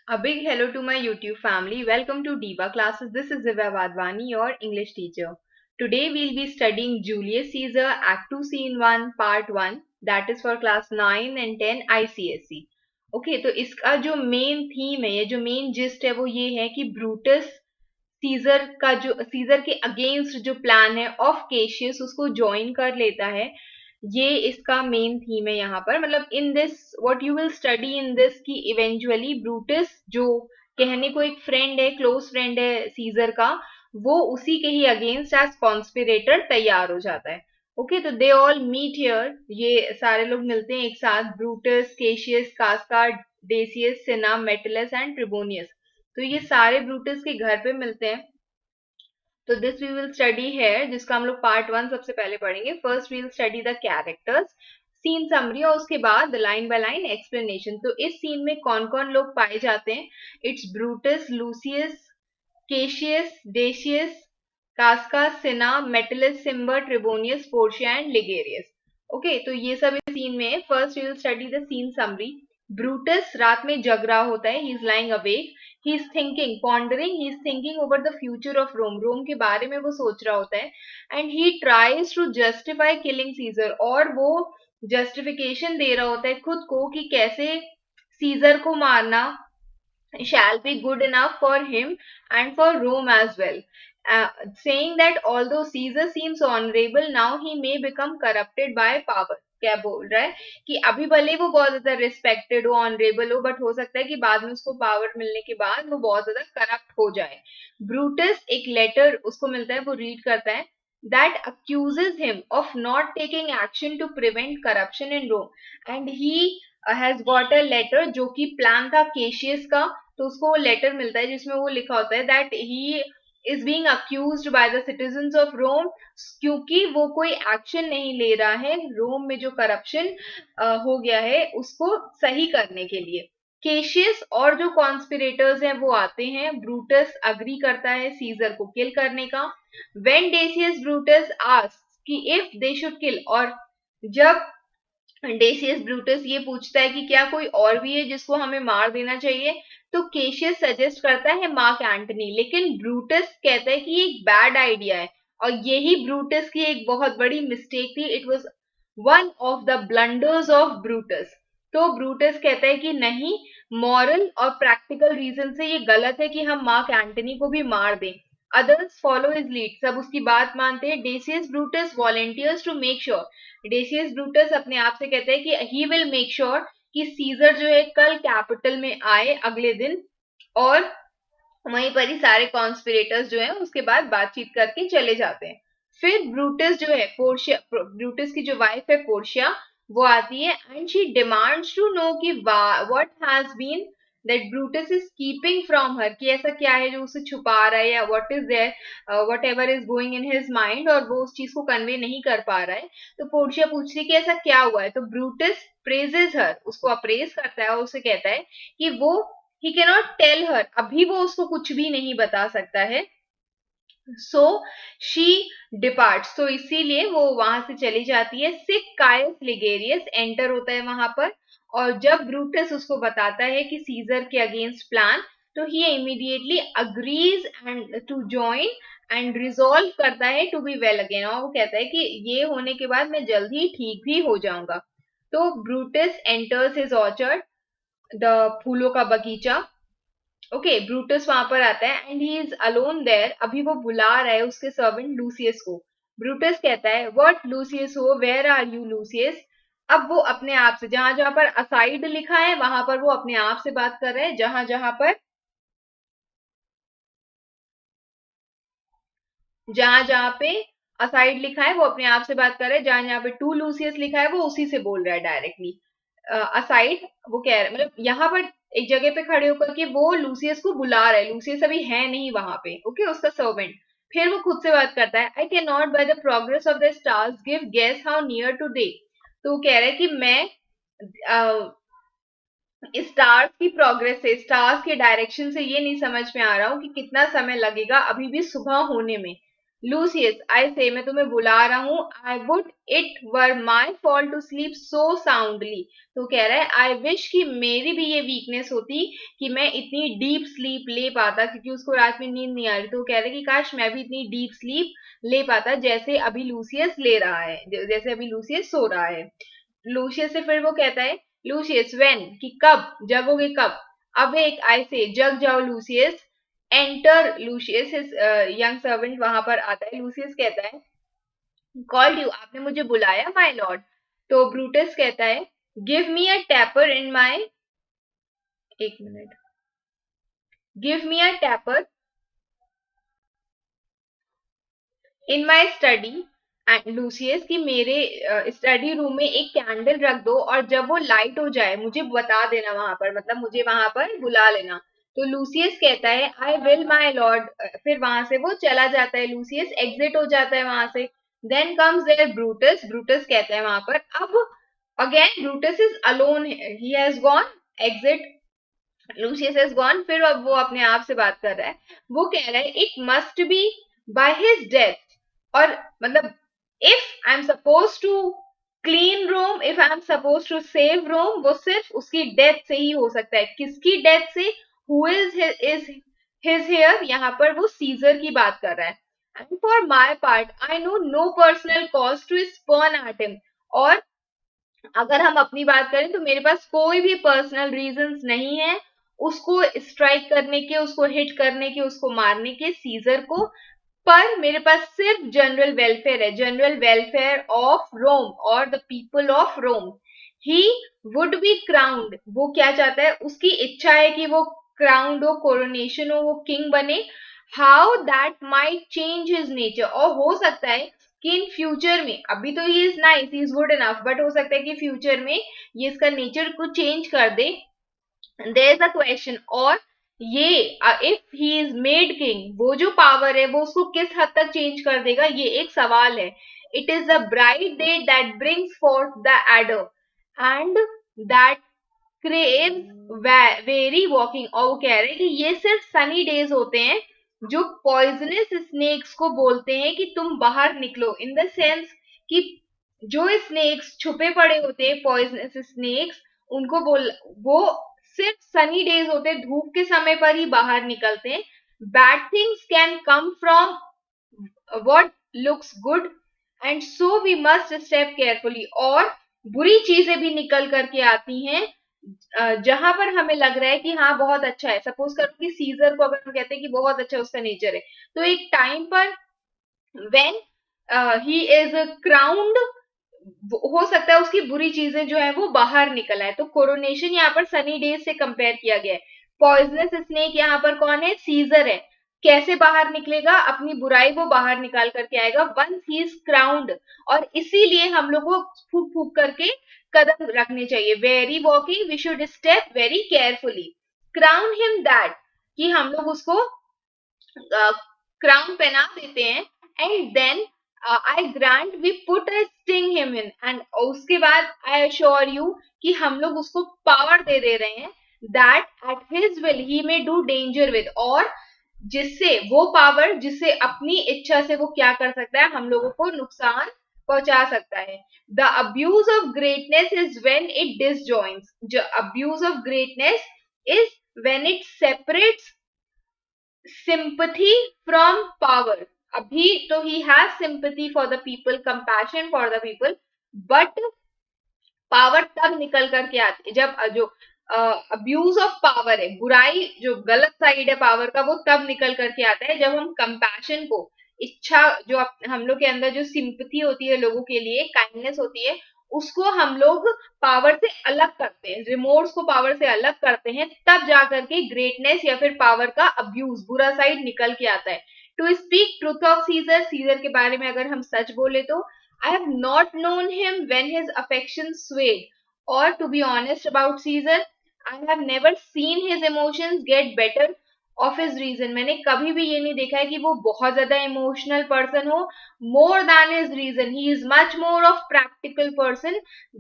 A big hello to my YouTube family. Welcome to Diva Classes. This is Divya Vadvani, your English teacher. Today we'll be studying Julius Caesar Act 2 Scene 1 Part 1, that is for class 9 and 10 ICSE. Okay, तो इसका जो main theme है या जो main gist है वो ये है कि ब्रूटस सीजर के अगेंस्ट जो प्लान है ऑफ केशियस उसको ज्वाइन कर लेता है। ये इसका मेन थीम है यहाँ पर। मतलब in this what you will study in this कि इवेंचुअली ब्रूटस जो कहने को एक फ्रेंड है, क्लोज फ्रेंड है सीजर का, वो उसी के ही अगेंस्ट एज कॉन्स्पिरेटर तैयार हो जाता है। ओके, तो दे ऑल मीट हियर, ये सारे लोग मिलते हैं एक साथ, Brutus, Cassius, Casca, Decius, Cinna, Metellus and Trebonius. तो ये सारे ब्रूटस के घर पे मिलते हैं। तो दिस वी विल स्टडी है, जिसका हम लोग पार्ट 1 सबसे पहले पढ़ेंगे। First we will study the characters, scene summary, और उसके बाद लाइन बाय लाइन एक्सप्लेनेशन। तो इस सीन में कौन कौन लोग पाए जाते हैं? It's Brutus, Lucius, Cassius, Decius, Casca, Cinna, Metellus, Cimber, Trebonius, Portia and Ligarius. Okay, तो ये सब इस सीन में है। First we will study the scene summary. Brutus रात में जग रहा होता है, he is lying awake, he is thinking, pondering, he is thinking over the future of Rome, Rome के बारे में वो सोच रहा होता है। And he tries to justify killing scissor, और वो जस्टिफिकेशन दे रहा होता है खुद को कि कैसे सीजर को मारना shall be good enough for him and for Rome as well. Saying that although Caesar seems honorable, now he may become corrupted by power. क्या बोल रहा है कि अभी भले वो बहुत ज्यादा रिस्पेक्टेड हो, ऑनरेबल हो, बट हो सकता है कि बाद में उसको पावर मिलने के बाद वो बहुत ज्यादा करप्ट हो जाए। ब्रूटस एक लेटर उसको मिलता है, वो रीड करता है, that accuses him of not taking action to prevent corruption in Rome, and he has got a letter जो कि प्लान था केशियस का। तो उसको वो लेटर मिलता है जिसमें वो लिखा होता है that he is being accused by the citizens of Rome, क्योंकि वो कोई एक्शन नहीं ले रहा है रोम में जो करप्शन हो गया है उसको सही करने के लिए। केशियस और जो कॉन्स्पिरेटर्स हैं वो आते हैं, ब्रूटस अग्री करता है सीजर को किल करने का। व्हेन डेसियस ब्रूटस आस्क्स कि इफ दे शुड किल, और जब डेसियस ब्रूटस ये पूछता है कि क्या कोई और भी है जिसको हमें मार देना चाहिए, तो केशियस सजेस्ट करता है मार्क एंटनी, लेकिन ब्रूटस कहता है कि ये एक बैड आइडिया है। और यही ब्रूटस की एक बहुत बड़ी मिस्टेक थी। It was one of the blunders of Brutus. तो ब्रूटस कहता है कि नहीं, मॉरल और प्रैक्टिकल रीजन से ये गलत है कि हम मार्क एंटनी को भी मार दें। अदर्स फॉलो हिज लीड, सब उसकी बात मानते हैं। Decius Brutus volunteers to make sure, Decius Brutus अपने आप से कहता है कि ही विल मेक श्योर कि सीजर जो है कल कैपिटल में आए अगले दिन, और वहीं पर ही सारे कॉन्स्पिरेटर्स जो हैं उसके बाद बातचीत करके चले जाते हैं। फिर ब्रूटस जो है, पोर्शिया, ब्रूटस की जो वाइफ है पोर्शिया, वो आती है and she demands to know कि what has been that Brutus is keeping from her, कि ऐसा क्या है जो उसे छुपा रहा है, या what is there, whatever is going in his mind, और वो उस चीज को कन्वे नहीं कर पा रहा है। तो पोर्शिया पूछती है कि ऐसा क्या हुआ है, तो ब्रूटस प्रेजेस हर, उसको अप्रेज करता है और उसे कहता है कि वो ही कैनॉट टेल हर, अभी वो उसको कुछ भी नहीं बता सकता है। सो शी डिपार्ट, तो इसीलिए वो वहां से चली जाती है। सिक कायस लिगेरियस एंटर होता है वहां पर, और जब ब्रूटस उसको बताता है कि सीजर के अगेंस्ट प्लान, तो he immediately agrees and to join and resolve करता है टू बी वेल अगेन, और वो कहता है कि ये होने के बाद मैं जल्दी ठीक भी हो जाऊंगा। तो Brutus enters his orchard, the फूलों का बगीचा। ओके, ब्रूटस वहां पर आता है and he is alone there, अभी वो बुला रहा है उसके सर्वेंट लूसियस को। ब्रूटस कहता है व्हाट लूसियस हो, वेयर आर यू लूसियस। अब वो अपने आप से, जहां जहां पर असाइड लिखा है वहां पर वो अपने आप से बात कर रहा है, जहां जहां पे असाइड लिखा है वो अपने आप से बात कर रहा है, जहां जहां पे टू लूसियस लिखा है वो उसी से बोल रहा है डायरेक्टली। असाइड वो कह रहा है, मतलब यहाँ पर एक जगह पे खड़े होकर के वो लूसियस को बुला रहा है, लूसियस अभी है नहीं वहां पे, ओके, उसका सर्वेंट। फिर वो खुद से बात करता है, I can not by the progress of the stars give guess how near today. तो वो कह रहा है कि मैं स्टार्स की प्रोग्रेस से, स्टार्स के डायरेक्शन से ये नहीं समझ में आ रहा हूँ कि कितना समय लगेगा अभी भी सुबह होने में। लूसियस आई से, मैं तुम्हें बुला रहा हूँ, I would it were my fault to sleep so soundly. तो कह रहा है आई विश कि मेरी भी ये वीकनेस होती कि मैं इतनी डीप स्लीप ले पाता, क्योंकि उसको रात में नींद नहीं आ रही। तो वो कह रहे कि काश मैं भी इतनी डीप स्लीप ले पाता जैसे अभी लूसियस ले रहा है, जैसे अभी लूसियस सो रहा है। लूसियस से फिर वो कहता है, लूसियस व्हेन कि कब, जगोगे कब। अवेक आई से, जग जाओ Lucius. Enter Lucius, his young servant वहां पर आता है। लूसियस कहता है, कॉल्ड यू, आपने मुझे बुलाया माय लॉर्ड। तो ब्रूटस कहता है, give me a taper in my, एक minute, give me a taper in my study and Lucius कि मेरे स्टडी रूम में एक कैंडल रख दो, और जब वो लाइट हो जाए मुझे बता देना वहां पर, मतलब मुझे वहां पर बुला लेना। तो लूसियस कहता है, आई विल माई लॉर्ड। फिर वहां से वो चला जाता है, लूसियस एग्जिट हो जाता है वहां से। Then comes there Brutus. Brutus कहता है वहां पर, अब again Brutus is alone, he has gone, exit, Lucius is gone. फिर अब वो अपने आप से बात कर रहा है। वो कह रहा है, it must be by his death, और मतलब if I am suppose to clean Rome, if I am suppose to save Rome, वो सिर्फ उसकी डेथ से ही हो सकता है। किसकी डेथ से? हु इज हिज हेयर, यहाँ पर वो सीजर की बात कर रहा है। And for my part I know no personal cause to spurn at him, और अगर हम अपनी बात करें तो मेरे पास कोई भी पर्सनल रीजंस नहीं है उसको स्ट्राइक करने के, उसको हिट करने के, उसको मारने के, सीजर को। पर मेरे पास सिर्फ जनरल वेलफेयर है, जनरल वेलफेयर ऑफ रोम और the people of Rome. He would be crowned, वो क्या चाहता है, उसकी इच्छा है कि वो क्राउंड हो, कोरोनेशन हो, वो किंग बने। How that might change his nature, और हो सकता है कि इन फ्यूचर में, अभी तो he is nice, he is good enough, but हो सकता है कि फ्यूचर में ये इसका नेचर को चेंज कर दे। देयर इज अ क्वेश्चन, और ये if he is made king, वो जो पावर है वो उसको किस हद तक चेंज कर देगा, ये एक सवाल है। It is the bright day that brings fourth the adder and that craves very walking, और वो कह रहे हैं कि ये सिर्फ सनी डेज होते हैं जो पॉइजनस स्नेक्स को बोलते हैं कि तुम बाहर निकलो, इन द सेंस कि जो स्नेक्स छुपे पड़े होते हैं, पॉइजनस स्नेक्स, उनको बोल, वो सिर्फ सनी डेज होते हैं, धूप के समय पर ही बाहर निकलते हैं। Bad things can come from what looks good and so we must step carefully, और बुरी चीजें भी निकल करके आती हैं जहां पर हमें लग रहा है कि हाँ बहुत अच्छा है। सपोज करो कि सीजर को अगर हम कहते हैं कि बहुत अच्छा उसका नेचर है, तो एक टाइम पर व्हेन ही इज क्राउंड, हो सकता है उसकी बुरी चीजें जो है वो बाहर निकल आए। तो कोरोनेशन यहाँ पर सनी डेज से कंपेयर किया गया है। पॉइजनस स्नेक यहाँ पर कौन है? सीजर है। कैसे बाहर निकलेगा? अपनी बुराई वो बाहर निकाल करके आएगा वंस ही इज क्राउंड, और इसीलिए हम लोग को फूक फूक करके कदम रखने चाहिए। Very walking we should step very carefully. Crown him that, कि हम लोग उसको क्राउन पहना देते हैं। And then I grant we put a sting him in, and उसके बाद आई अश्योर यू कि हम लोग उसको पावर दे दे रहे हैं that at his will he may do danger with, और जिससे वो पावर, जिससे अपनी इच्छा से वो क्या कर सकता है, हम लोगों को नुकसान पहुंचा सकता है। The abuse of greatness is when it disjoints, जो abuse of greatness is when it separates sympathy from power। अभी तो he has sympathy for the people, compassion for the people, but power तब निकल करके आती है जब जो अब्यूज ऑफ पावर है, बुराई जो गलत साइड है पावर का, वो तब निकल करके आता है जब हम कंपैशन को, इच्छा जो हम लोग के अंदर जो सिंपथी होती है लोगों के लिए, काइंडनेस होती है, उसको हम लोग पावर से अलग करते हैं, रिमोर्स को पावर से अलग करते हैं, तब जाकर के ग्रेटनेस या फिर पावर का अब्यूज, बुरा साइड निकल के आता है। To speak truth of Caesar, Caesar के बारे में अगर हम सच बोले तो, I have not known him when his affections swayed, or to be honest about Caesar, I have never seen his emotions get better of his reason। मैंने कभी भी ये नहीं देखा है कि वो बहुत ज्यादा इमोशनल पर्सन हो, more than his reason, he is much more of practical person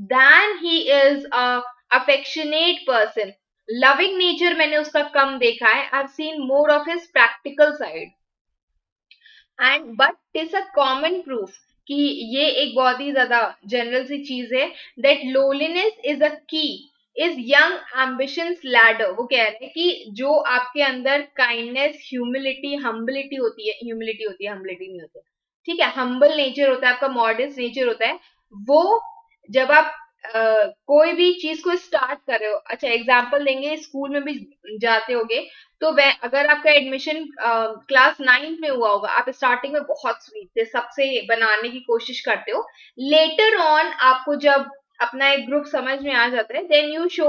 than he is a affectionate person। loving nature मैंने उसका कम देखा है, I've seen more of his practical side। And but it's a common proof कि ये एक बहुत ही ज्यादा general सी चीज है, दैट लोनलीनेस इज अ की इज यंग एम्बिशंस लैडर। वो कह रहे हैं कि जो आपके अंदर काइंडनेस, ह्यूमिलिटी, हम्बिलिटी होती है, ह्यूमिलिटी होती है, हम्बिलिटी नहीं होती है, ठीक है, हम्बल नेचर होता है आपका, मॉडेस्ट नेचर होता है, वो जब आप कोई भी चीज को स्टार्ट कर रहे हो, अच्छा एग्जाम्पल देंगे, स्कूल में भी जाते होगे, तो वह अगर आपका एडमिशन क्लास 9 में हुआ होगा, आप स्टार्टिंग में बहुत स्वीट थे, सबसे बनाने की कोशिश करते हो, लेटर ऑन आपको जब अपना एक ग्रुप समझ में आ जाता है, then you show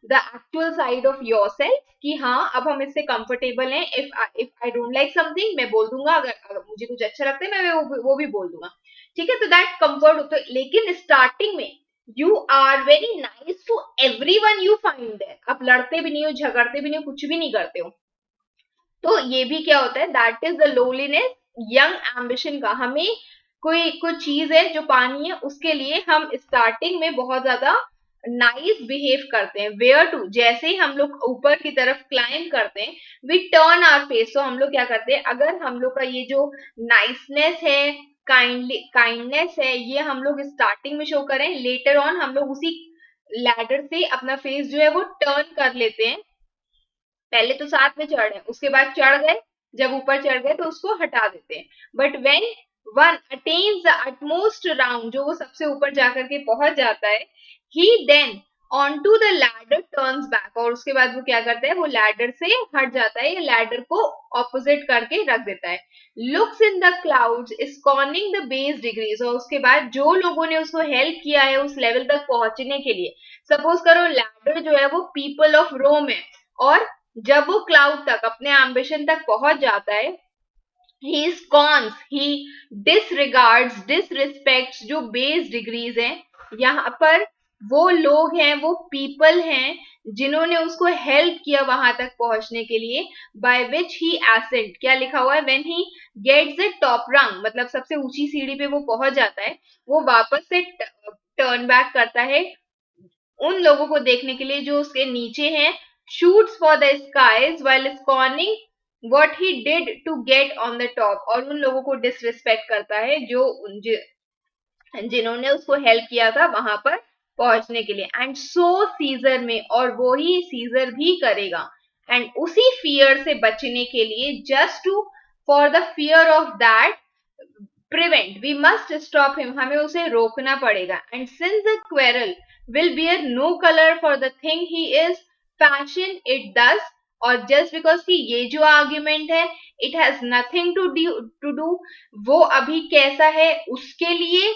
the actual side of your self कि हाँ अब हम इससे कंफर्टेबल हैं, if I don't like something मैं बोल दूंगा, अगर मुझे कुछ अच्छा लगता है मैं वो भी बोल दूंगा, ठीक है, तो दैट कंफर्ट होता है। लेकिन स्टार्टिंग में you are very nice to everyone you find there, आप लड़ते भी नहीं हो, झगड़ते भी नहीं हो, कुछ भी नहीं करते हो, तो ये भी क्या होता है, that is the lowliness young ambition का। हमें कोई कुछ चीज है जो पानी है, उसके लिए हम स्टार्टिंग में बहुत ज्यादा नाइस बिहेव करते हैं, वेयर टू जैसे ही हम लोग ऊपर की तरफ क्लाइंब करते हैं, वी टर्न आवर फेस, तो हम लोग क्या करते हैं, अगर हम लोग का ये जो नाइसनेस है, काइंडनेस है, ये हम लोग स्टार्टिंग में शो करें, लेटर ऑन हम लोग उसी लैडर से अपना फेस जो है वो टर्न कर लेते हैं, पहले तो साथ में चढ़ रहे, उसके बाद चढ़ गए, जब ऊपर चढ़ गए तो उसको हटा देते हैं, but when one attains the utmost round, जो वो सबसे ऊपर जाकर के पहुंच जाता है, he then on to the ladder turns back, और उसके बाद वो क्या करता है, वो लैडर से हट जाता है, या लैडर को ऑपोजिट करके रख देता है, looks in the clouds scorning the base degrees, और उसके बाद जो लोगों ने उसको हेल्प किया है उस लेवल तक पहुंचने के लिए, सपोज करो लैडर जो है वो पीपल ऑफ रोम है, और जब वो क्लाउड तक अपने एम्बिशन तक पहुंच जाता है, ही स्कॉन्स, ही डिसरिगार्ड्स, डिसरिस्पेक्ट्स जो बेस डिग्रीज हैं, यहाँ पर वो लोग हैं, वो पीपल हैं जिन्होंने उसको हेल्प किया वहां तक पहुंचने के लिए, बाय विच ही एसेंट, क्या लिखा हुआ है, when he gets the top rung, मतलब सबसे ऊंची सीढ़ी पे वो पहुंच जाता है, वो वापस से टर्न बैक करता है उन लोगों को देखने के लिए जो उसके नीचे हैं, shoots for the skies while scorning what he did to get on the top, और उन लोगों को डिसरिस्पेक्ट करता है जो जिन्होंने उसको हेल्प किया था वहां पर पहुंचने के लिए, एंड सो सीजर में, और वो ही सीजर भी करेगा, एंड उसी फियर से बचने के लिए, just to for the fear of that prevent we must stop him, हमें उसे रोकना पड़ेगा, and since the quarrel will bear no colour for the thing he is fashion it does, और जस्ट बिकॉज कि ये जो आर्ग्यूमेंट है it has nothing to do वो अभी कैसा है उसके लिए,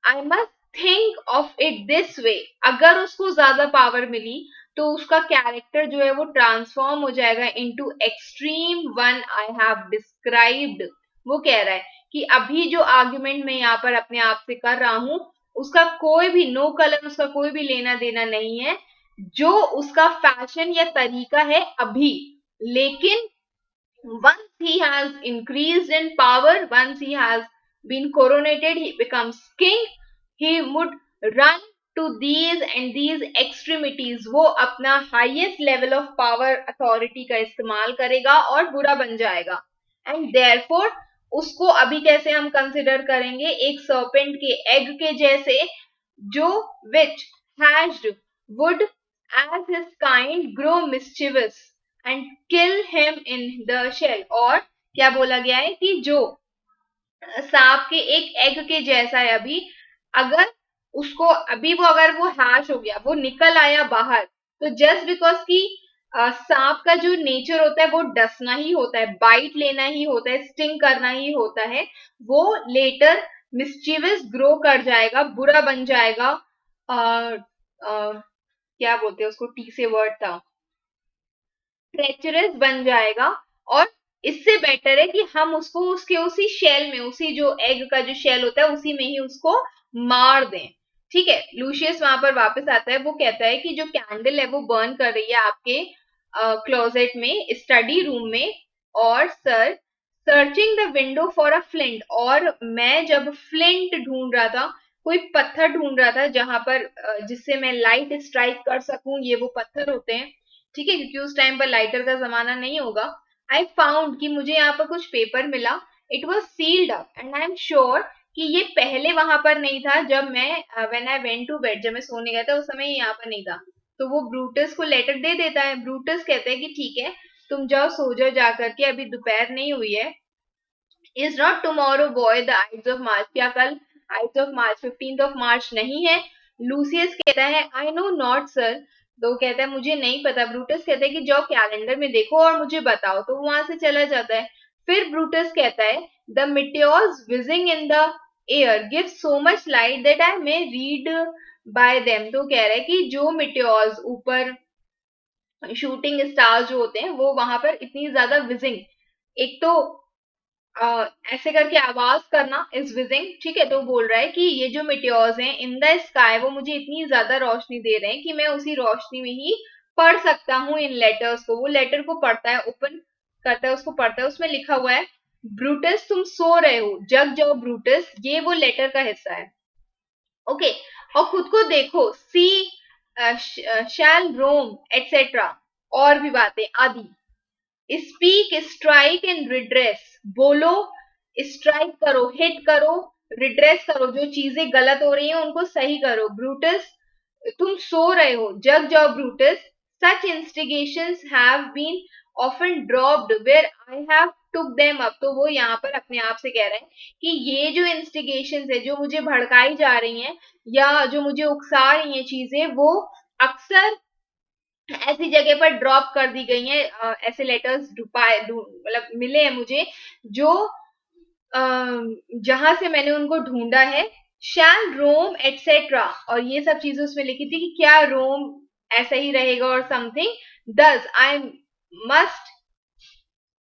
I must think of it this way, अगर उसको ज्यादा पावर मिली तो उसका कैरेक्टर जो है वो ट्रांसफॉर्म हो जाएगा into extreme one I have described. वो कह रहा है कि अभी जो आर्ग्यूमेंट मैं यहाँ पर अपने आप से कर रहा हूं, उसका कोई भी नो कलर, उसका कोई भी लेना देना नहीं है, जो उसका फैशन या तरीका है अभी, लेकिन once he has increased in power, once he has been coronated, he becomes king, he would run to these and these extremities, वो अपना highest level of power authority का इस्तेमाल करेगा और बुरा बन जाएगा, and therefore उसको अभी कैसे हम कंसिडर करेंगे, एक सर्पेंट के एग के जैसे, जो which hatched would as his kind grow mischievous and kill him in the shell, और क्या बोला गया है कि जो सांप के एक एग के जैसा है अभी, अगर उसको अभी वो अगर वो हैश हो गया, वो निकल आया बाहर, तो जस्ट बिकॉज कि सांप का जो नेचर होता है वो डसना ही होता है, बाइट लेना ही होता है, स्टिंग करना ही होता है, वो लेटर मिस्चीवियस ग्रो कर जाएगा, बुरा बन जाएगा, क्या बोलते हैं उसको, टी से वर्ड था, ट्रेचरस बन जाएगा, और इससे बेटर है कि हम उसको उसके उसी शेल में, उसी जो एग का जो शेल होता है उसी में ही उसको मार दें, ठीक है। लूशियस वहां पर वापस आता है, वो कहता है कि जो कैंडल है वो बर्न कर रही है आपके क्लोजेट में, स्टडी रूम में, और sir searching the window for a flint, और मैं जब फ्लिंट ढूंढ रहा था, कोई पत्थर ढूंढ रहा था जहां पर जिससे मैं लाइट स्ट्राइक कर सकूं, ये वो पत्थर होते हैं, ठीक है, क्योंकि उस टाइम पर लाइटर का जमाना नहीं होगा, आई फाउंड कि मुझे यहाँ पर कुछ पेपर मिला, it was sealed up and I am sure कि ये पहले वहां पर नहीं था जब मैं when I went to bed, जब मैं सोने गया था उस समय ये यहाँ पर नहीं था। तो वो ब्रूटस को लेटर दे देता है। ब्रूटस कहते हैं कि ठीक है तुम जाओ सो जाओ जाकर के, अभी दोपहर नहीं हुई है। Is not tomorrow boy the aides of March, क्या कल aides of March 15th of March नहीं है? लूसियस कहता है आई नो नॉट सर। तो कहता है मुझे नहीं पता। ब्रूटस कहता है कि जाओ कैलेंडर में देखो और मुझे बताओ, तो वहां से चला जाता है। फिर ब्रूटस कहता है the meteors whizzing in the air give so much light that I may read by them। तो कह रहा है कि जो meteors ऊपर शूटिंग स्टार्स जो होते हैं वो वहां पर इतनी ज्यादा विजिंग, एक तो ऐसे करके आवाज करना इज विजिंग, ठीक है। तो बोल रहा है कि ये जो मिटियोर्स हैं इन द स्काई वो मुझे इतनी ज्यादा रोशनी दे रहे हैं कि मैं उसी रोशनी में ही पढ़ सकता हूँ इन लेटर्स को। वो लेटर को पढ़ता है, ओपन करता है, उसको पढ़ता है, उसमें लिखा हुआ है ब्रूटस तुम सो रहे हो, जग जाओ ब्रूटस। ये वो लेटर का हिस्सा है, ओके। और खुद को देखो, सी शैल रोम एटसेट्रा, और भी बातें आदि। स्पीक स्ट्राइक एंड रिड्रेस, बोलो, स्ट्राइक करो, हिट करो, रिड्रेस करो, जो चीजें गलत हो रही हैं उनको सही करो। ब्रूटस तुम सो रहे हो, जग जाओ Brutus. Such instigations have been often dropped where I have took them up. तो वो यहाँ पर अपने आप से कह रहे हैं कि ये जो इंस्टिगेशंस है, जो मुझे भड़काई जा रही हैं या जो मुझे उकसा रही हैं चीजें, वो अक्सर ऐसी जगह पर ड्रॉप कर दी गई हैं। ऐसे लेटर्स मतलब मिले हैं मुझे जो जहां से मैंने उनको ढूंढा है। शैल रोम एटसेट्रा, और ये सब चीजें उसमें लिखी थी कि क्या रोम ऐसा ही रहेगा और something. Does I must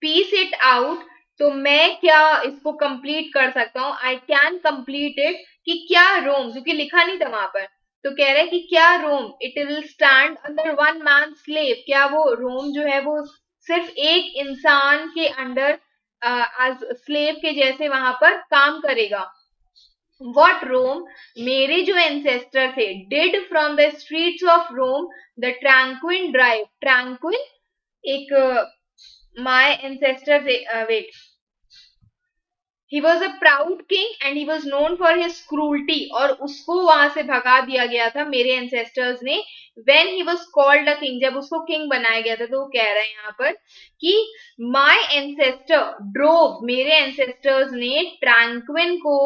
piece it out, तो मैं क्या इसको कंप्लीट कर सकता हूँ। आई कैन कंप्लीट इट, कि क्या रोम, क्योंकि लिखा नहीं था वहां पर, तो कह रहे हैं कि क्या Rome it will stand under one man slave, क्या वो रोम जो है वो सिर्फ एक इंसान के अंडर एज स्लेव के जैसे वहां पर काम करेगा। वॉट रोम, मेरे जो एंसेस्टर थे, did from the streets of Rome the Tarquin drive. Tarquin एक my ancestor wait, he was a proud king and he was known for his cruelty, और उसको वहां से भगा दिया गया था मेरे एंसेस्टर्स ने। when he was called a king, जब उसको किंग बनाया गया था। तो वो कह रहे हैं यहाँ पर कि my ancestor drove, मेरे एंसेस्टर्स ने ट्रैंक्विन को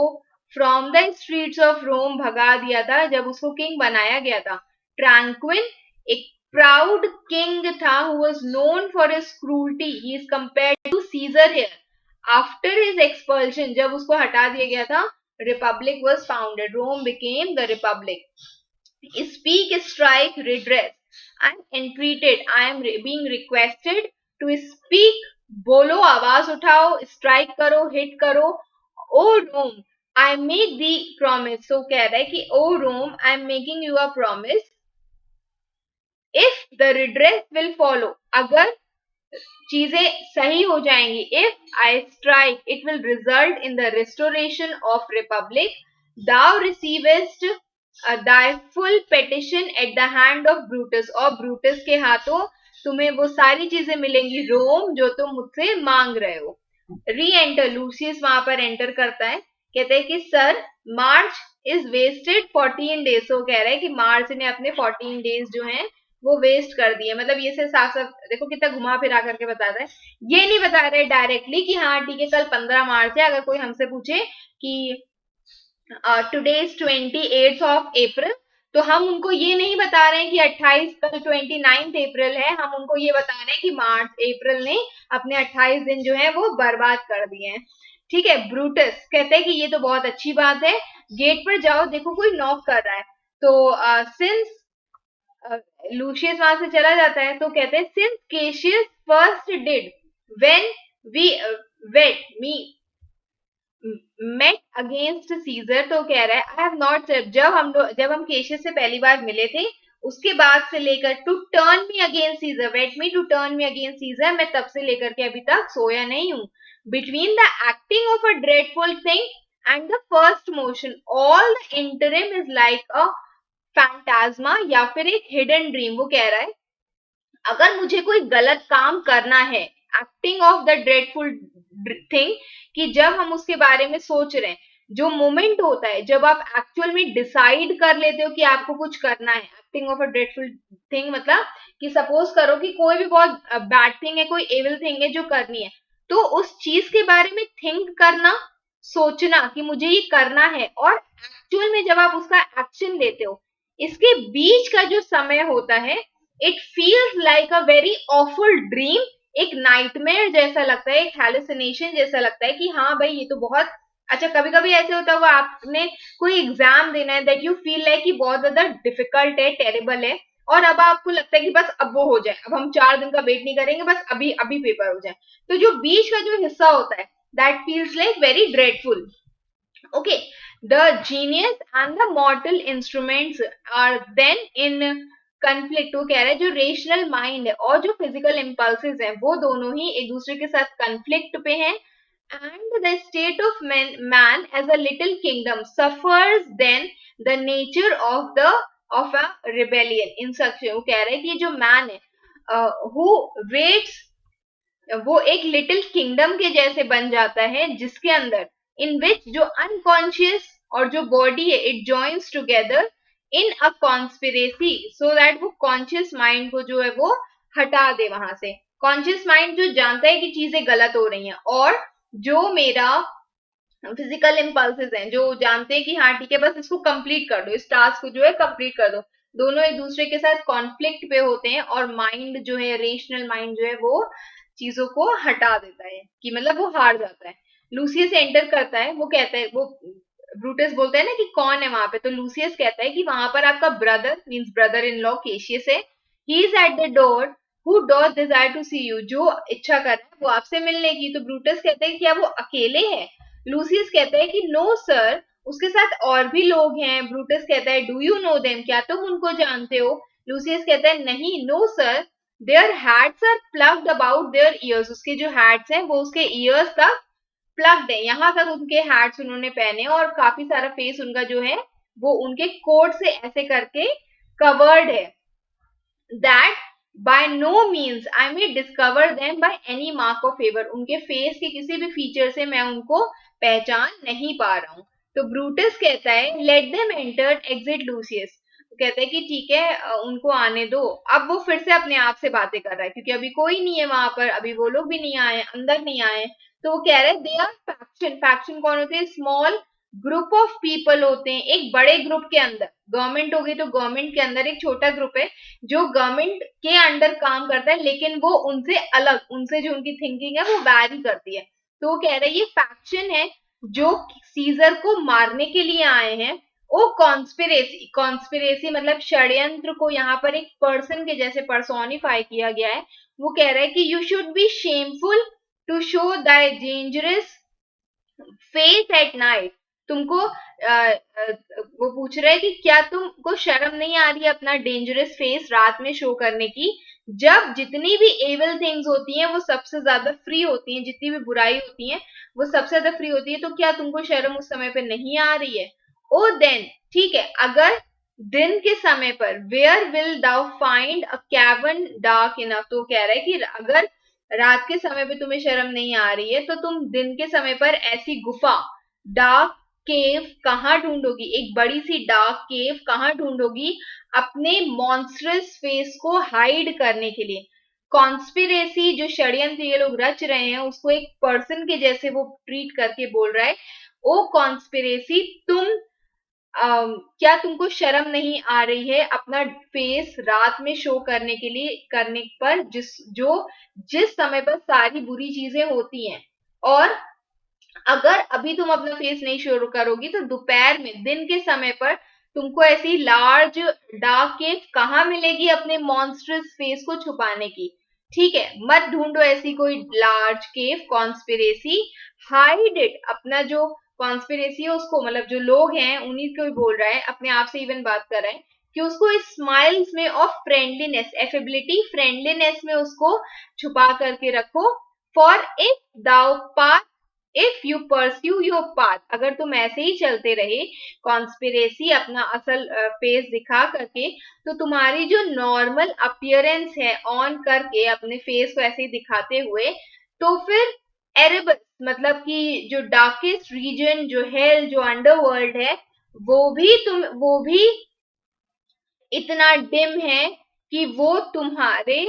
from the streets of Rome भगा दिया था जब उसको किंग बनाया गया था। ट्रैंक्विन एक प्राउड किंग था who was known for his cruelty, he is compared to Caesar here। After his expulsion, जब उसको हटा दिया गया था, republic was founded, Rome became the republic. Speak strike redress, I am entreated, I am being requested to speak, बोलो, आवाज उठाओ, strike करो, हिट करो। ओ Rome I make the promise, तो कह रहा है कि O Rome I am making you a promise, if the redress will follow, अगर चीजें सही हो जाएंगी। If I strike it will result in the restoration of republic, thou receivest thy full petition at the hand of Brutus, और Brutus के हाथों तुम्हें वो सारी चीजें मिलेंगी रोम जो तुम मुझसे मांग रहे हो। री एंटर, लूसियस वहां पर एंटर करता है, कहते हैं कि sir March is wasted 14 days. तो कह रहा है कि मार्च ने अपने 14 डेज जो हैं वो वेस्ट कर दिए। मतलब ये से साफ साफ देखो कितना घुमा फिरा करके बताता है। ये नहीं बता रहे डायरेक्टली कि हाँ ठीक है कल 15 मार्च है। अगर कोई हमसे पूछे कि today is 28th of April, तो हम उनको ये नहीं बता रहे हैं कि 28 कल 29th अप्रैल है, हम उनको ये बता रहे हैं कि मार्च अप्रैल ने अपने 28 दिन जो है वो बर्बाद कर दिए हैं। ठीक है। ब्रूटस कहते हैं कि ये तो बहुत अच्छी बात है, गेट पर जाओ, देखो कोई नॉक कर रहा है। तो सिंस लूशियस वहां से चला जाता है, तो कहते हैं since Cassius first did when we whet me met against Caesar, तो कह रहा है आई हैव नॉट, जब हम केशियस से पहली बार मिले थे उसके बाद से लेकर to turn me against Caesar, whet me to turn me against Caesar, मैं तब से लेकर के अभी तक सोया नहीं हूं। Between the acting of a dreadful thing and the first motion all the interim is like a phantasma, या फिर एक हिडन ड्रीम। वो कह रहा है अगर मुझे कोई गलत काम करना है, acting of the dreadful thing कि जब हम उसके बारे में सोच रहे हैं, जो मोमेंट होता है जब आप एक्चुअल में डिसाइड कर लेते हो कि आपको कुछ करना है, acting of a dreadful thing, मतलब कि सपोज करो कि कोई भी बहुत बैड थिंग है, कोई एविल थिंग है जो करनी है, तो उस चीज के बारे में थिंक करना, सोचना कि मुझे ये करना है, और एक्चुअल में जब आप उसका एक्शन लेते हो, इसके बीच का जो समय होता है, it feels like a very awful dream, एक नाइटमेयर जैसा लगता है, एक हेलुसिनेशन जैसा लगता है कि हाँ भाई ये तो बहुत अच्छा। कभी कभी ऐसे होता होगा आपने कोई एग्जाम देना है, दैट यू फील लाइक कि बहुत ज्यादा डिफिकल्ट है, टेरेबल है, और अब आपको लगता है कि बस अब वो हो जाए, अब हम 4 दिन का वेट नहीं करेंगे, बस अभी अभी पेपर हो जाए। तो जो बीच का जो हिस्सा होता है, that feels like very dreadful. Okay, the genius and the mortal instruments are then in conflict। वो कह रहा है जो रेशनल माइंड है और जो फिजिकल इम्पल्सेस हैं, वो दोनों ही एक दूसरे के साथ कंफ्लिक्ट पे हैं। And the state of man as a little kingdom suffers then the nature of a rebellion in such. वो कह रहा है कि जो मैन है हु वेट्स, वो एक लिटिल किंगडम के जैसे बन जाता है, जिसके अंदर इन विच जो अनकॉन्शियस और जो बॉडी है, it joins together in a conspiracy, so that वो कॉन्शियस माइंड को जो है वो हटा दे वहां से। कॉन्शियस माइंड जो जानता है कि चीजें गलत हो रही हैं, और जो मेरा फिजिकल इम्पल्सेस हैं जो जानते हैं कि हाँ ठीक है बस इसको कंप्लीट कर दो, इस टास्क को जो है कंप्लीट कर दो, दोनों एक दूसरे के साथ कॉन्फ्लिक्ट पे होते हैं, और माइंड जो है, रेशनल माइंड जो है, वो चीजों को हटा देता है, कि मतलब वो हार जाता है। लूसियस एंटर करता है, वो कहता है, वो ब्रूटस बोलता है ना कि कौन है वहां पे, तो लूसियस कहता है कि वहां पर आपका brother means brother in law Cassius है, he is at the door who doth desire to see you, जो इच्छा कर रहा है वो आपसे मिलने की। तो ब्रूटस कहते हैं कि क्या वो अकेले है? लूसियस कहता है कि नो सर, उसके साथ और भी लोग हैं। ब्रूटस कहता है डू यू नो देम, क्या तुम उनको जानते हो? लूसियस कहता है नहीं, no sir, their hats are plucked about their ears, उसके जो हैट्स हैं वो उसके ईयर्स तक प्लग्ड है, यहाँ तक उनके हैट्स उन्होंने पहने, और काफी सारा फेस उनका जो है वो उनके कोट से ऐसे करके कवर्ड है। That by no means I may discover them by any mark of favour, उनके फेस के किसी भी फीचर से मैं उनको पहचान नहीं पा रहा हूं। तो ब्रूटस कहता है let them enter exit Lucius, कहता है कि ठीक है उनको आने दो। अब वो फिर से अपने आप से बातें कर रहा है, क्योंकि अभी कोई नहीं है वहां पर, अभी वो लोग भी नहीं आए, अंदर नहीं आए। तो वो कह रहे हैं दे आर फैक्शन, फैक्शन कौन होते हैं? स्मॉल ग्रुप ऑफ पीपल होते हैं, एक बड़े ग्रुप के अंदर। गवर्नमेंट होगी तो गवर्नमेंट के अंदर एक छोटा ग्रुप है जो गवर्नमेंट के अंडर काम करता है, लेकिन वो उनसे अलग, उनसे जो उनकी थिंकिंग है वो वैरी करती है। तो वो कह रहे हैं ये फैक्शन है जो सीजर को मारने के लिए आए हैं। ओ कॉन्स्पिरेसी, कॉन्स्पिरेसी मतलब षड्यंत्र को यहाँ पर एक पर्सन के जैसे पर्सोनिफाई किया गया है। वो कह रहा है कि you should be shameful to show the dangerous face at night. तुमको वो पूछ रहे हैं कि क्या तुमको शर्म नहीं आ रही है अपना डेंजरस फेस रात में शो करने की, जब जितनी भी एविल थिंग्स होती हैं वो सबसे ज्यादा फ्री होती हैं, जितनी भी बुराई होती है वो सबसे ज्यादा फ्री होती है, तो क्या तुमको शर्म उस समय पे नहीं आ रही है? ओ देन, ठीक है, अगर दिन के समय पर where will thou find a cavern dark enough, तो कह रहा है कि अगर रात के समय पे तुम्हें शर्म नहीं आ रही है, तो तुम दिन के समय पर ऐसी गुफा, डार्क केव कहाँ ढूंढोगी, एक बड़ी सी डार्क केव कहाँ ढूंढोगी अपने मॉन्स्ट्रस फेस को हाइड करने के लिए? कॉन्स्पिरेसी जो षड्यंत्र ये लोग रच रहे हैं उसको एक पर्सन के जैसे वो ट्रीट करके बोल रहा है, ओ कॉन्स्पिरेसी तुम क्या तुमको शर्म नहीं आ रही है अपना फेस रात में शो करने के लिए, करने पर जिस समय पर सारी बुरी चीजें होती हैं, और अगर अभी तुम अपना फेस नहीं शो करोगी तो दोपहर में, दिन के समय पर तुमको ऐसी लार्ज डार्क केव कहाँ मिलेगी अपने मॉन्स्टर्स फेस को छुपाने की? ठीक है, मत ढूंढो ऐसी कोई large cave. Conspiracy hide it, अपना जो कॉन्स्पिरेसी है उसको, मतलब जो लोग हैं उन्हीं को ही बोल रहा है, अपने आप से इवन बात कर रहा है कि उसको इस स्माइल्स में ऑफ फ्रेंडलीनेस, एफेबिलिटी, फ्रेंडलीनेस में उसको छुपा करके रखो। For if thou path, if you pursue your path, अगर तुम ऐसे ही चलते रहे कॉन्स्पिरेसी अपना असल फेस दिखा करके, तो तुम्हारी जो नॉर्मल अपीयरेंस है ऑन करके अपने फेस को ऐसे ही दिखाते हुए, तो फिर एरेबस मतलब कि जो डार्केस्ट रीजन, जो हेल, जो अंडरवर्ल्ड है, वो भी इतना डिम है कि वो तुम्हारे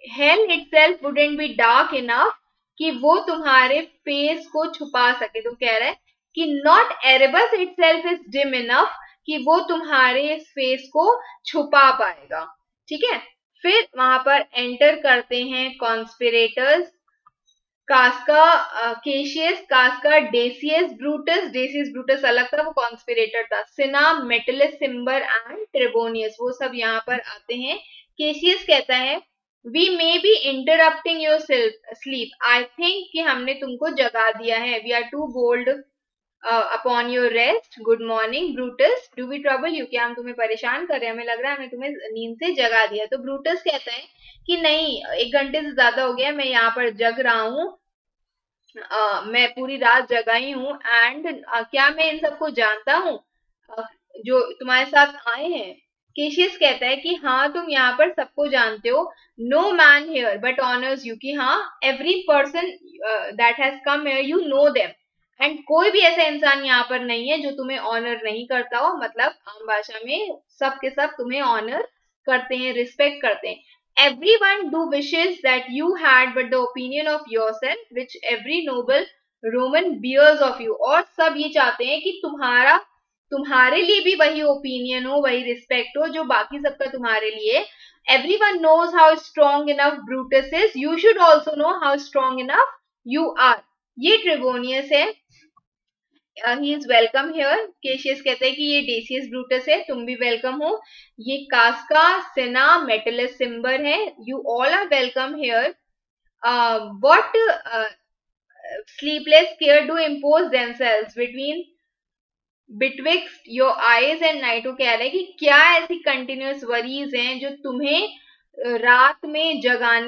hello itself wouldn't be dark enough कि वो तुम्हारे फेस को छुपा सके। तो कह रहा है कि not Erebus itself is dim enough कि वो तुम्हारे फेस को छुपा पाएगा। ठीक है, फिर वहां पर एंटर करते हैं conspirators, कास्का, caseous, Casca, Decius Brutus अलग था, वो कॉन्स्पिरेटर था, सिना, मेटलस, सिम्बर एंड ट्रिबोनियस वो सब यहाँ पर आते हैं। केशियस कहता है we may be interrupting your sleep, I think कि हमने तुमको जगा दिया है, we are too bold upon your rest, good morning Brutus, do we trouble you, क्या हम तुम्हें परेशान कर रहे हैं, हमें लग रहा है हमें तुम्हें नींद से जगा दिया। तो ब्रूटस कहता है कि नहीं, 1 घंटे से ज्यादा हो गया, मैं यहाँ पर जग रहा हूँ, मैं पूरी रात जगा ही हूँ, एंड क्या मैं इन सबको जानता हूँ जो तुम्हारे साथ आए हैं। केशियस कहता है कि हाँ तुम यहाँ पर सबको जानते हो, no man here but honours you, कि हाँ every person that has come here you know them, and कोई भी ऐसा इंसान यहाँ पर नहीं है जो तुम्हें ऑनर नहीं करता हो, मतलब आम भाषा में सब के सब तुम्हें ऑनर करते हैं, रिस्पेक्ट करते हैं। Everyone do wishes that you had but the opinion of yourself which every noble Roman bears of you, और सब ये चाहते हैं कि तुम्हारे लिए भी वही ओपिनियन हो, वही रिस्पेक्ट हो जो बाकी सबका तुम्हारे लिए। Everyone knows how strong enough Brutus is, you should also know how strong enough you are। ये ट्रिबोनियस है, he is welcome here. Caseous कहते हैं कि ये डेसियस ब्रूटस है, तुम भी वेलकम हो। ये कास्का, सेना, मेटलस, सिम्बर है, you all are welcome here. What sleepless care do impose themselves betwixt your eyes and night। वो कह रहे हैं कि क्या ऐसी कंटिन्यूअस वरीज हैं जो तुम्हें रात में जगा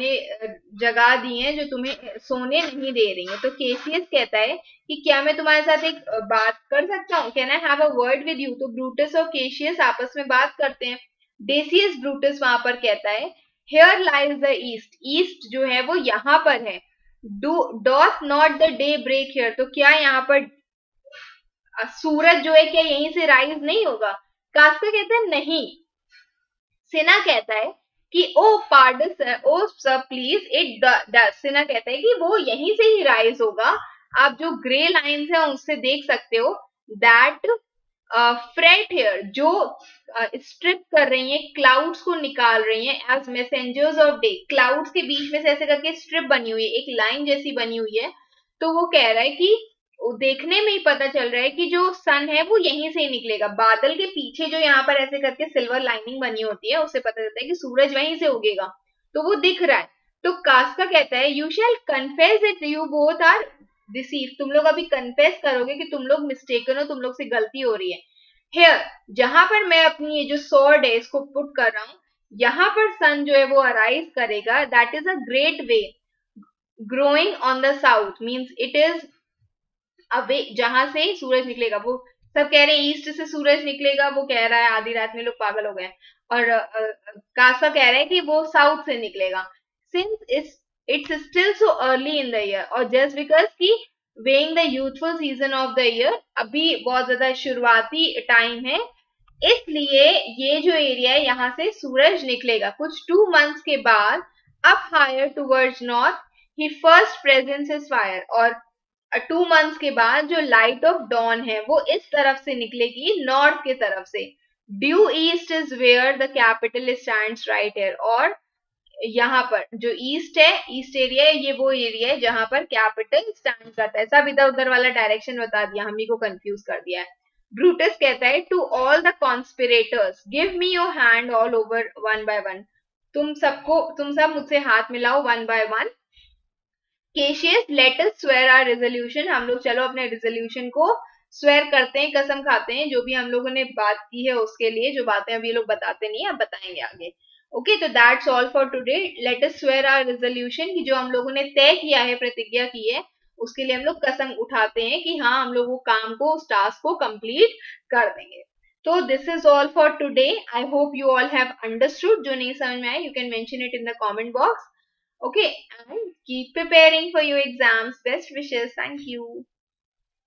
दी हैं, जो तुम्हें सोने नहीं दे रही हैं। तो केसियस कहता है कि क्या मैं तुम्हारे साथ एक बात कर सकता हूँ, can I have a word with you. तो ब्रूटस और केशियस आपस में बात करते हैं। डेसियस ब्रूटस वहां पर कहता है here lies the east, east जो है वो यहाँ पर है। Doth not the day break here, तो क्या यहाँ पर सूरज जो है क्या यहीं से राइज नहीं होगा। कास्का कहता है नहीं। सिना कहता है कि O pardon sir, O sir please it does. Cinna कहता है कि वो यहीं से ही राइज होगा, आप जो ग्रे लाइंस है उससे देख सकते हो। दैट फ्रेट हेयर जो स्ट्रिप कर रही है, क्लाउड्स को निकाल रही है as messengers of day, clouds के बीच में से ऐसे करके स्ट्रिप बनी हुई है, एक लाइन जैसी बनी हुई है। तो वो कह रहा है कि देखने में ही पता चल रहा है कि जो सन है वो यहीं से ही निकलेगा, बादल के पीछे जो यहाँ पर ऐसे करके सिल्वर लाइनिंग बनी होती है उससे पता चलता है कि सूरज वहीं से उगेगा, तो वो दिख रहा है। तो कास्का कहता है you shall confess it, you both are deceived, तुम लोग अभी कन्फेस करोगे कि तुम लोग मिस्टेकन हो, तुम लोग से गलती हो रही है। हेयर जहां पर मैं अपनी ये जो स्वॉर्ड है इसको पुट कर रहा हूं, यहाँ पर सन जो है वो अराइज करेगा, that is a great way growing on the south, means it is away, जहां से सूरज निकलेगा। वो सब कह रहे हैं ईस्ट से सूरज निकलेगा, वो कह रहा है आधी रात में लोग पागल हो गए। और कासा कह रहा है कि वो साउथ से निकलेगा। Since it's still so early in the year, और जस्ट बिकॉज की weighing the youthful season of the year, अभी बहुत ज्यादा शुरुआती टाइम है, इसलिए ये जो एरिया है यहाँ से सूरज निकलेगा कुछ 2 months के बाद। Up higher towards north he first presence is fire, और 2 months के बाद जो लाइट ऑफ डॉन है वो इस तरफ से निकलेगी, नॉर्थ की तरफ से। Due east is where the capital stands right here, और यहाँ पर जो ईस्ट है, ईस्ट एरिया है, ये वो एरिया है जहां पर कैपिटल स्टैंड करता है। सब इधर उधर वाला डायरेक्शन बता दिया, हम ही को कंफ्यूज कर दिया है। ब्रूटस कहता है to all the conspirators give me your hand all over one by one, तुम सब मुझसे हाथ मिलाओ one by one. Cassius let us swear our resolution, हम लोग चलो अपने रेजोल्यूशन को स्वेयर करते हैं, कसम खाते हैं, जो भी हम लोगों ने बात की है उसके लिए, जो बातें अभी लोग बताते नहीं है अब बताएंगे आगे। ओके, तो that's all for today, let us swear our resolution, कि जो हम लोगों ने तय किया है, प्रतिज्ञा की है, उसके लिए हम लोग कसम उठाते हैं कि हाँ हम लोग वो काम को, उस टास्क को कंप्लीट कर देंगे। तो this is all for today, I hope you all have understood. जो नहीं समझ में आए you can mention it in the comment box. Okay, and keep preparing for your exams. Best wishes. Thank you.